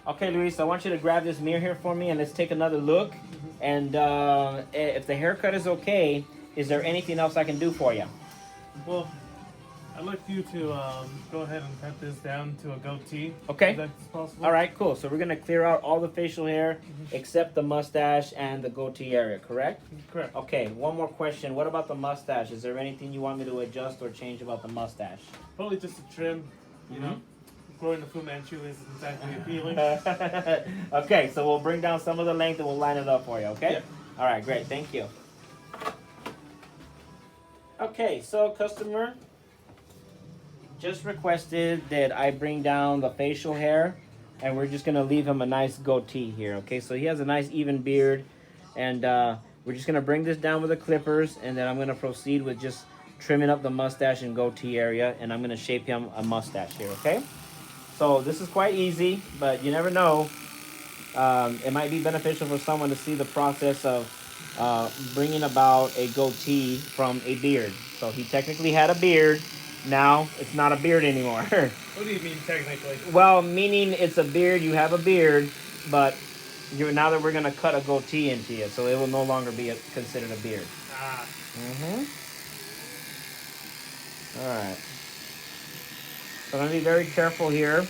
Okay, Luis, I want you to grab this mirror here for me and let's take another look. And if the haircut is okay, is there anything else I can do for you? Well, I'd like you to go ahead and cut this down to a goatee. Okay. If that's possible. All right, cool. So we're going to clear out all the facial hair except the mustache and the goatee area, correct? Correct. Okay, one more question. What about the mustache? Is there anything you want me to adjust or change about the mustache? Probably just a trim, you know. Growing the Fu Manchu isn't exactly appealing. Okay, so we'll bring down some of the length and we'll line it up for you, okay? Yeah. All right, great. Thank you. Okay, so customer just requested that I bring down the facial hair and we're just going to leave him a nice goatee here, okay? So he has a nice even beard and we're just going to bring this down with the clippers and then I'm going to proceed with just trimming up the mustache and goatee area and I'm going to shape him a mustache here, okay? So this is quite easy, but you never know. It might be beneficial for someone to see the process of bringing about a goatee from a beard. So he technically had a beard. Now it's not a beard anymore. What do you mean technically? Well, meaning it's a beard. You have a beard, but now that we're gonna cut a goatee into you, so it will no longer be considered a beard. Ah. All right. So I'm gonna be very careful here.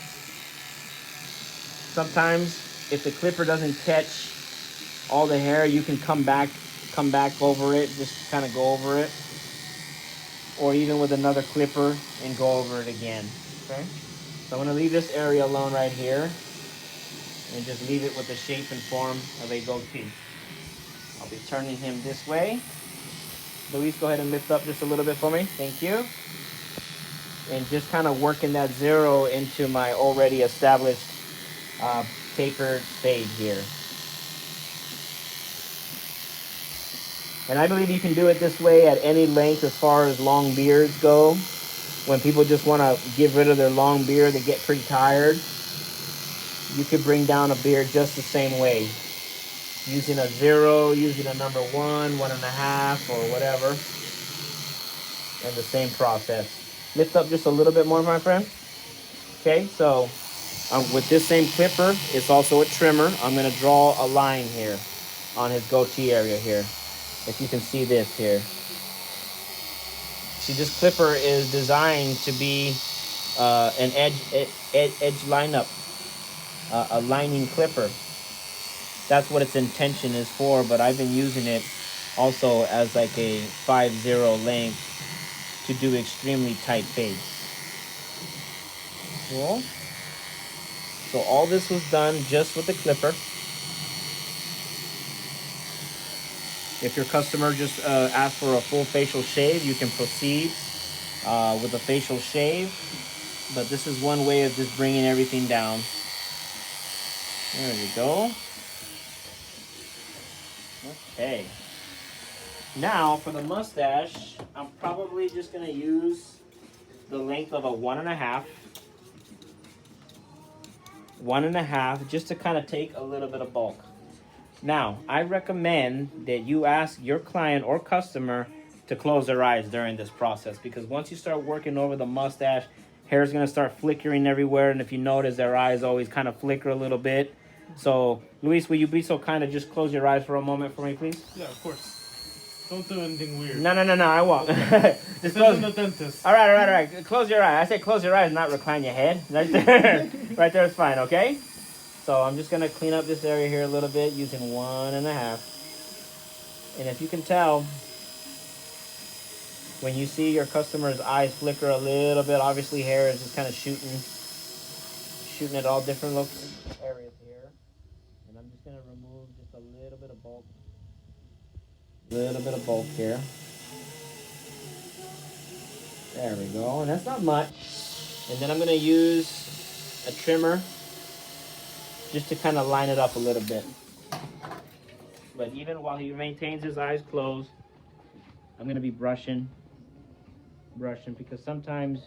Sometimes if the clipper doesn't catch all the hair, you can come back over it, just kind of go over it. Or even with another clipper and go over it again, okay? So I'm gonna leave this area alone right here and just leave it with the shape and form of a goatee. I'll be turning him this way. Luis, go ahead and lift up just a little bit for me. Thank you. And just kind of working that zero into my already established tapered fade here. And I believe you can do it this way at any length as far as long beards go. When people just want to get rid of their long beard, they get pretty tired. You could bring down a beard just the same way. Using a zero, using a number 1, 1.5, or whatever. And the same process. Lift up just a little bit more, my friend. Okay, so with this same clipper, it's also a trimmer. I'm going to draw a line here on his goatee area here. If you can see this here. See, this clipper is designed to be an edge lineup, a lining clipper. That's what its intention is for, but I've been using it also as like a 5-0 length to do extremely tight fades. Cool. So all this was done just with the clipper. If your customer just asks for a full facial shave, you can proceed with a facial shave. But this is one way of just bringing everything down. There we go. Okay. Now for the mustache, I'm probably just going to use the length of a 1.5. 1.5, just to kind of take a little bit of bulk. Now, I recommend that you ask your client or customer to close their eyes during this process, because once you start working over the mustache, hair is going to start flickering everywhere, and if you notice, their eyes always kind of flicker a little bit. So, Luis, will you be so kind of just close your eyes for a moment for me, please? Yeah, of course. Don't do anything weird. No, I won't. Just close. The dentist. All right. Close your eyes. I say close your eyes, not recline your head. Right there. Right there is fine, okay? So I'm just going to clean up this area here a little bit using 1.5. And if you can tell, when you see your customer's eyes flicker a little bit, obviously hair is just kind of shooting at all different areas here. And I'm just going to remove just a little bit of bulk. Little bit of bulk here. There we go. And that's not much. And then I'm going to use a trimmer just to kind of line it up a little bit. But even while he maintains his eyes closed, I'm going to be brushing, because sometimes,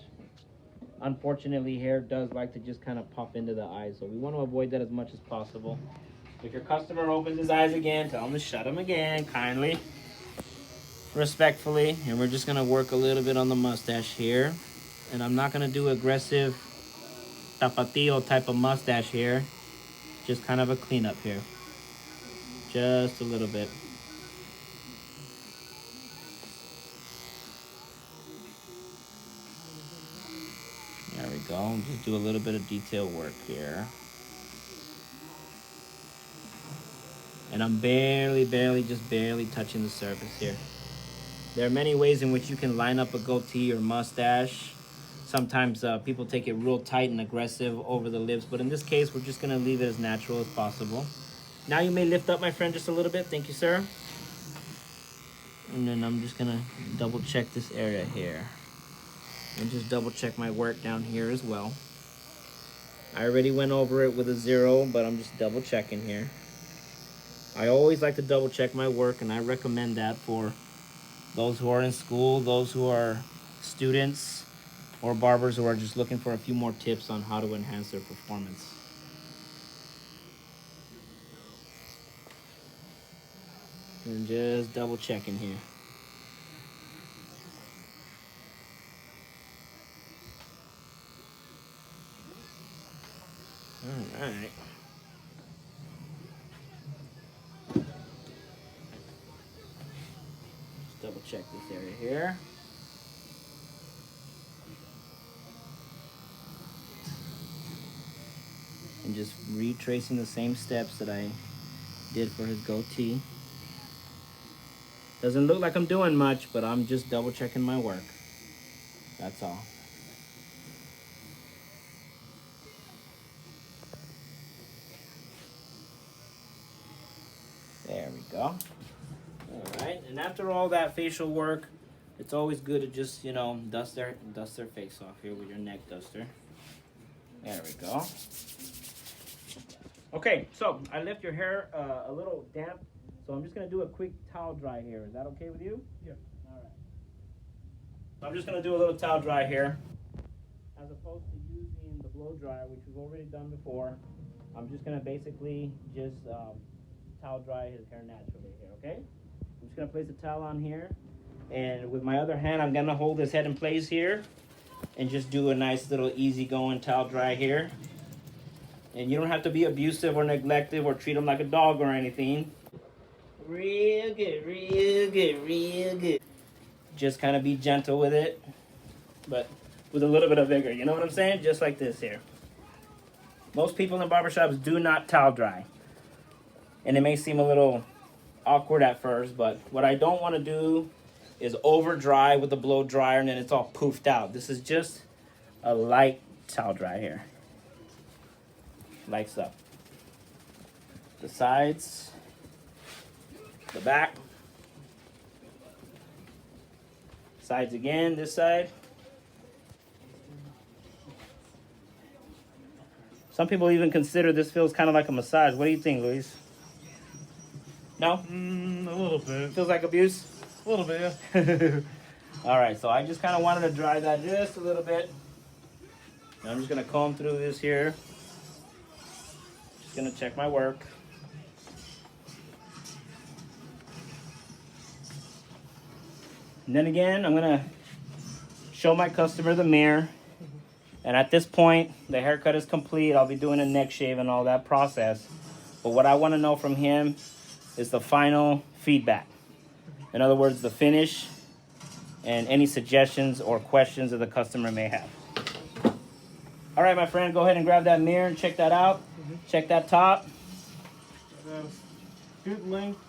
unfortunately, hair does like to just kind of pop into the eyes. So we want to avoid that as much as possible. If your customer opens his eyes again, tell him to shut them again, kindly, respectfully. And we're just going to work a little bit on the mustache here. And I'm not going to do aggressive tapatio type of mustache here. Just kind of a cleanup here. Just a little bit. There we go. Just do a little bit of detail work here. And I'm barely touching the surface here. There are many ways in which you can line up a goatee or mustache. Sometimes people take it real tight and aggressive over the lips, but in this case, we're just gonna leave it as natural as possible. Now you may lift up, my friend, just a little bit. Thank you, sir. And then I'm just gonna double check this area here. And just double check my work down here as well. I already went over it with a 0, but I'm just double checking here. I always like to double check my work, and I recommend that for those who are in school, those who are students, or barbers who are just looking for a few more tips on how to enhance their performance. And just double checking here. All right. Just double check this area here. And just retracing the same steps that I did for his goatee. Doesn't look like I'm doing much, but I'm just double checking my work. That's all. There we go. All right, and after all that facial work, it's always good to just, you know, dust their face off here with your neck duster. There we go. Okay, so I left your hair a little damp, so I'm just gonna do a quick towel dry here. Is that okay with you? Yeah. All right. So I'm just gonna do a little towel dry here. As opposed to using the blow dryer, which we've already done before, I'm just gonna basically just towel dry his hair naturally here, okay? I'm just gonna place a towel on here, and with my other hand, I'm gonna hold his head in place here, and just do a nice little easy-going towel dry here. And you don't have to be abusive or neglective or treat him like a dog or anything. Real good, real good, real good. Just kind of be gentle with it, but with a little bit of vigor. You know what I'm saying? Just like this here. Most people in barbershops do not towel dry. And it may seem a little awkward at first, but what I don't want to do is over dry with the blow dryer and then it's all poofed out. This is just a light towel dry here. Lights up. The sides, the back, sides again, this side. Some people even consider this feels kind of like a massage. What do you think, Luis? No? A little bit. Feels like abuse? A little bit, yeah. All right, so I just kind of wanted to dry that just a little bit. And I'm just going to comb through this here. Just going to check my work. And then again, I'm going to show my customer the mirror. And at this point, the haircut is complete. I'll be doing a neck shave and all that process. But what I want to know from him is the final feedback. In other words, the finish and any suggestions or questions that the customer may have. All right, my friend, go ahead and grab that mirror and check that out. Check that top. Good length.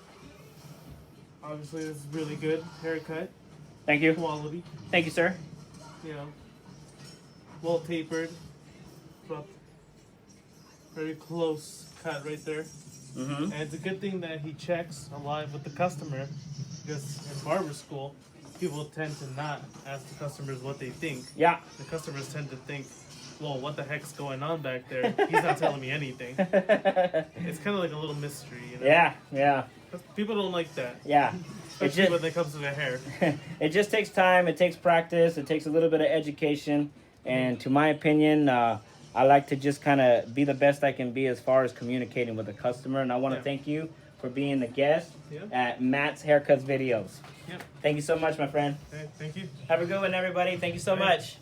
Obviously, this is really good haircut. Thank you. Quality. Thank you, sir. You know, well tapered, but very close cut right there. Mm-hmm. And it's a good thing that he checks a lot with the customer, because in barber school, people tend to not ask the customers what they think. Yeah. The customers tend to think, well, what the heck's going on back there? He's not telling me anything. It's kind of like a little mystery, you know? Yeah, yeah, People don't like that. yeah. Especially when it comes to their hair. It just takes time. It takes practice. It takes a little bit of education. And to my opinion, I like to just kind of be the best I can be as far as communicating with the customer. And I want to thank you for being the guest at Matt's Haircuts Videos. Yep. Thank you so much, my friend. Okay, thank you. Have a good one, everybody. Thank you so much.